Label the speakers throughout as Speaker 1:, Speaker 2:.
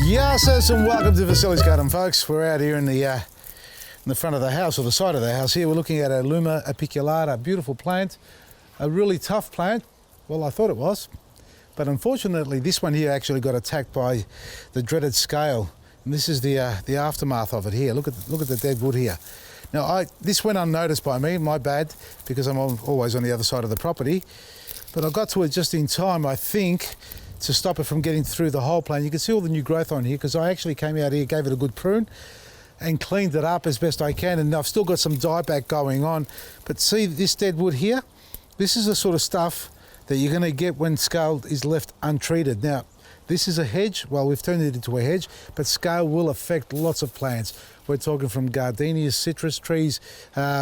Speaker 1: Yes, and welcome to Vasily's Garden, folks. We're out here in the front of the house, or the side of the house here. We're looking at a Luma apiculata, a beautiful plant, a really tough plant. Well, I thought it was, but unfortunately this one here actually got attacked by the dreaded scale. And this is the aftermath of it here. Look at the dead wood here. Now, this went unnoticed by me, my bad, because I'm always on the other side of the property. But I got to it just in time, I think, to stop it from getting through the whole plant. You can see all the new growth on here because I actually came out here, gave it a good prune and cleaned it up as best I can. And I've still got some dieback going on. But see this dead wood here? This is the sort of stuff that you're going to get when scale is left untreated. Now, this is a hedge. Well, we've turned it into a hedge, but scale will affect lots of plants. We're talking from gardenias, citrus trees,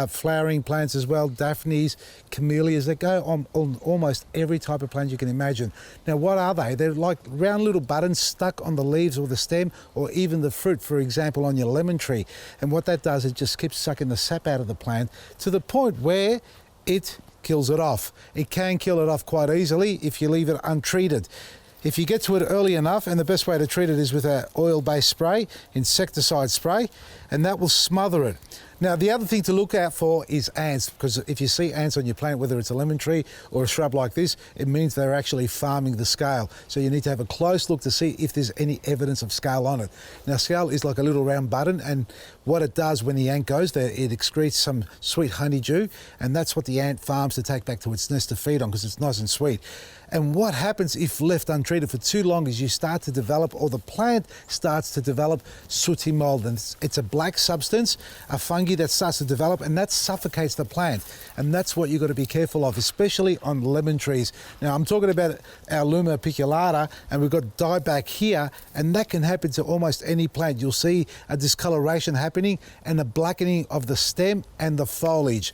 Speaker 1: flowering plants as well, daphnes, camellias. They go on almost every type of plant you can imagine. Now, what are they? They're like round little buttons stuck on the leaves or the stem or even the fruit, for example, on your lemon tree. And what that does, it just keeps sucking the sap out of the plant to the point where it kills it off. It can kill it off quite easily if you leave it untreated. If you get to it early enough, and the best way to treat it is with an oil-based spray, insecticide spray, and that will smother it. Now, the other thing to look out for is ants, because if you see ants on your plant, whether it's a lemon tree or a shrub like this, it means they're actually farming the scale. So you need to have a close look to see if there's any evidence of scale on it. Now, scale is like a little round button, and what it does when the ant goes there, it excretes some sweet honeydew, and that's what the ant farms to take back to its nest to feed on because it's nice and sweet. And what happens if left untreated for too long is you start to develop, or the plant starts to develop, sooty mold. And it's a black substance, a fungi that starts to develop, and that suffocates the plant. And that's what you've got to be careful of, especially on lemon trees. Now, I'm talking about our Luma apiculata, and we've got dieback here, and that can happen to almost any plant. You'll see a discoloration happening and a blackening of the stem and the foliage.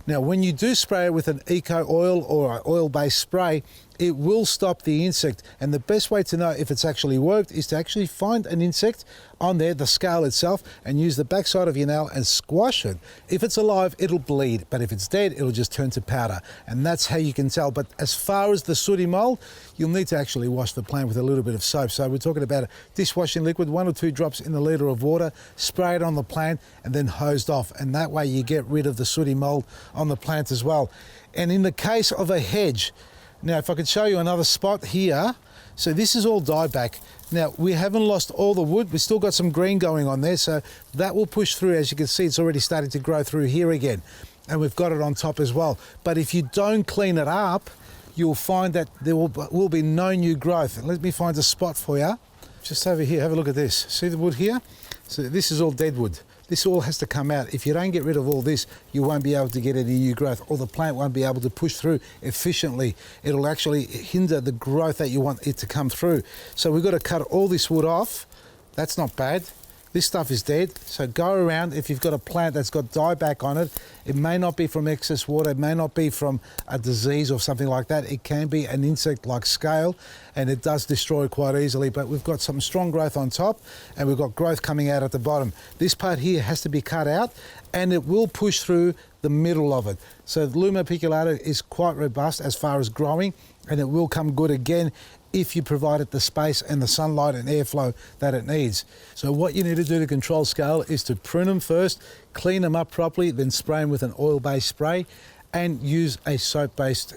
Speaker 1: Now, when you do spray it with an eco oil or an oil-based spray, it will stop the insect. And the best way to know if it's actually worked is to actually find an insect on there, the scale itself, and use the backside of your nail and squash it. If it's alive, it'll bleed, but if it's dead, it'll just turn to powder. And that's how you can tell. But as far as the sooty mold, you'll need to actually wash the plant with a little bit of soap. So we're talking about a dishwashing liquid, 1 or 2 drops in a litre of water, spray it on the plant and then hosed off. And that way you get rid of the sooty mold on the plant as well. And in the case of a hedge, now, if I could show you another spot here. So this is all dieback. Now, we haven't lost all the wood. We've still got some green going on there. So that will push through. As you can see, it's already starting to grow through here again. And we've got it on top as well. But if you don't clean it up, you'll find that there will be no new growth. Let me find a spot for you. Just over here, have a look at this. See the wood here? So this is all dead wood. This all has to come out. If you don't get rid of all this, you won't be able to get any new growth, or the plant won't be able to push through efficiently. It'll actually hinder the growth that you want it to come through. So we've got to cut all this wood off. That's not bad. This stuff is dead. So go around, if you've got a plant that's got dieback on it, it may not be from excess water, it may not be from a disease or something like that. It can be an insect like scale, and it does destroy quite easily, but we've got some strong growth on top and we've got growth coming out at the bottom. This part here has to be cut out and it will push through the middle of it. So the Luma apiculata is quite robust as far as growing, and it will come good again if you provide it the space and the sunlight and airflow that it needs. So what you need to do to control scale is to prune them first, clean them up properly, then spray them with an oil-based spray, and use a soap-based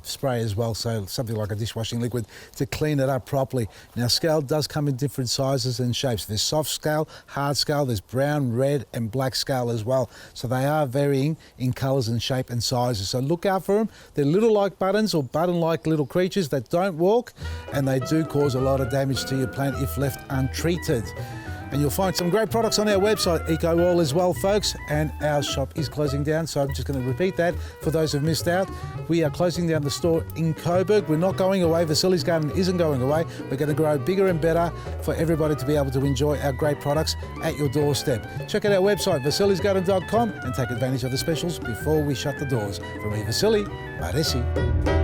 Speaker 1: spray as well, so something like a dishwashing liquid to clean it up properly. Now, scale does come in different sizes and shapes. There's soft scale, hard scale, there's brown, red and black scale as well. So they are varying in colours and shape and sizes. So look out for them. They're little like buttons or button-like little creatures that don't walk, and they do cause a lot of damage to your plant if left untreated. And you'll find some great products on our website, Eco Oil as well, folks. And our shop is closing down, so I'm just going to repeat that for those who've missed out. We are closing down the store in Coburg. We're not going away. Vasily's Garden isn't going away. We're going to grow bigger and better for everybody to be able to enjoy our great products at your doorstep. Check out our website, vasilysgarden.com, and take advantage of the specials before we shut the doors. From me, Vasily, Maresi.